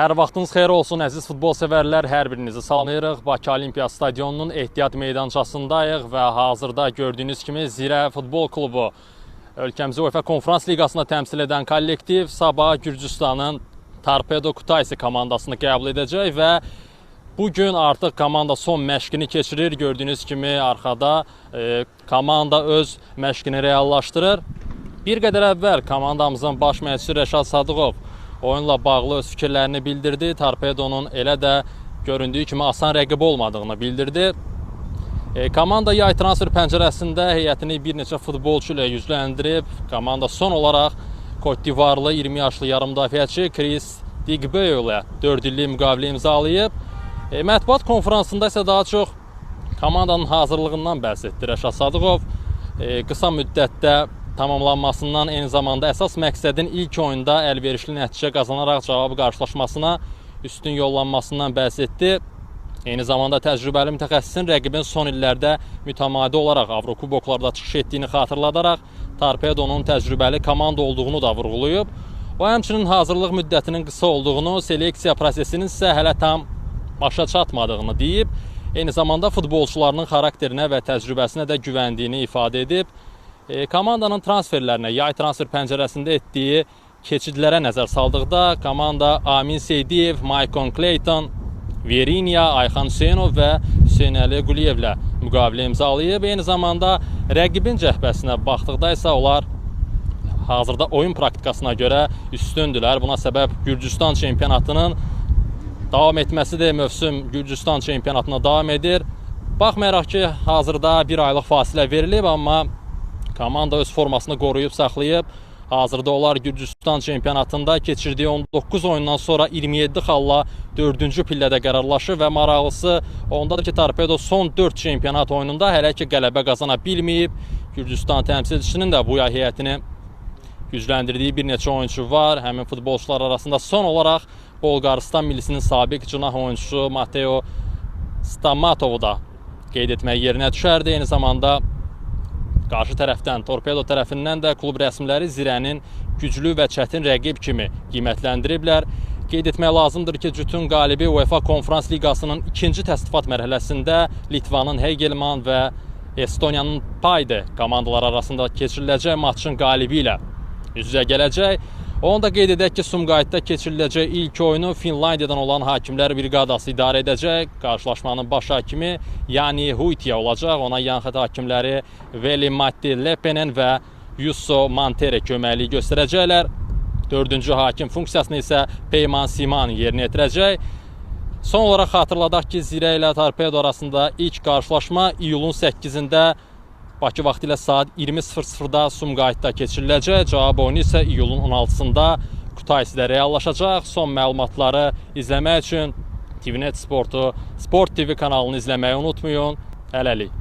Hər vaxtınız xeyir olsun, əziz futbol sevərlər, hər birinizi salamlayırıq. Bakı Olimpiya Stadionunun ehtiyat meydançasındayıq və hazırda gördüyünüz kimi Zirə Futbol Klubu ölkəmizi UEFA Konferans Liqasında təmsil edən kollektiv sabah Gürcüstanın Torpedo Kutaisi komandasını qəbul edəcək və bugün artıq komanda son məşqini keçirir. Gördüyünüz kimi arxada komanda öz məşqini reallaşdırır. Bir qədər əvvəl komandamızın baş məşqçisi Rəşad Sadıqov oyunla bağlı öz fikirlərini bildirdi. Torpedonun elə də göründüyü kimi asan rəqib olmadığını bildirdi. Komanda yay transfer pəncərəsində heyətini bir neçə futbolçu ilə yüzləndirib. Komanda son olaraq Côte d'Ivoirlı 20 yaşlı yarımdafiəçi Chris Digbeyo ilə 4 illik müqavilə imzalayıb. Mətbuat konferansında isə daha çox komandanın hazırlığından bəhs etdi Rəşad Sadıqov. Qısa müddətdə tamamlanmasından, eyni zamanda əsas məqsədin ilk oyunda əlverişli nəticə qazanaraq cavabı qarşılaşmasına üstün yollanmasından bəhs etdi. Eyni zamanda təcrübəli mütəxəssisin rəqibin son illərdə mütəmadi olaraq Avrokuboklarda çıxış etdiyini xatırladaraq Torpedonun təcrübəli komanda olduğunu da vurğulayıb. O həmçinin hazırlıq müddətinin qısa olduğunu, seleksiya prosesinin isə hələ tam başa çatmadığını deyib. Eyni zamanda futbolçularının xarakterinə və təcrübəsinə də güvəndiyini ifadə edib. Komandanın transferlərinə, yay transfer pəncərəsində etdiyi keçidlərə nəzər saldıqda komanda Amin Seydiyev, Maicon Clayton, Verinya, Ayxan Hüseynov və Hüseyn Əli Quliyevlə müqavilə imzalayıb. Eyni zamanda rəqibin cəhbəsinə baxdıqda isə onlar hazırda oyun praktikasına görə üstündülər. Buna səbəb Gürcüstan çempionatının davam etməsidir. Mövsüm Gürcüstan çempionatına davam edir. Baxmayaraq ki, hazırda bir aylıq fasilə verilib, amma komanda öz formasını qoruyub, saxlayıb. Hazırda onlar Gürcüstan çempionatında keçirdiyi 19 oyundan sonra 27 xalla 4-cü pillədə qərarlaşır və maraqlısı ondadır ki, Torpedo son 4 çempionat oyununda hələ ki qələbə qazana bilməyib. Gürcüstan təmsilçisinin də bu yay heyətini gücləndirdiyi bir neçə oyuncu var. Həmin futbolçular arasında son olaraq Bolqarıstan millisinin sabiq cinah oyuncusu Mateo Stamatovu da qeyd etmək yerinə düşərdi. Eyni zamanda qarşı tərəfdən, Torpedo tərəfindən də klub rəsmiləri Zirənin güclü və çətin rəqib kimi qiymətləndiriblər. Qeyd etmək lazımdır ki, Cütün qalibi UEFA Konferans Liqasının ikinci təsnifat mərhələsində Litvanın Hegelman və Estoniyanın Payde komandaları arasında keçiriləcək maçın qalibi ilə üz-üzə gələcək. Onu da qeyd edək ki, Sumqayıtda keçiriləcək ilk oyunu Finlandiyadan olan hakimlər briqadası idarə edəcək. Qarşılaşmanın baş hakimi Jani Huitya olacaq. Ona yan xətt hakimləri Veli-Matti Lepenen və Jusso Mantere köməkliyi göstərəcəklər. 4-cü hakim funksiyasını isə Peyman Siman yerinə yetirəcək. Son olaraq xatırladaq ki, Zirə ilə Torpedo arasında ilk qarşılaşma iyulun 8-də Bakı vaxtı ilə saat 20:00-da Sumqayıtda keçiriləcək. Cavab oyunu isə iyulun 16-sında Kutaisidə reallaşacaq. Son məlumatları izləmək üçün TVNet Sportu, Sport TV kanalını izləməyi unutmayın. Hələlik.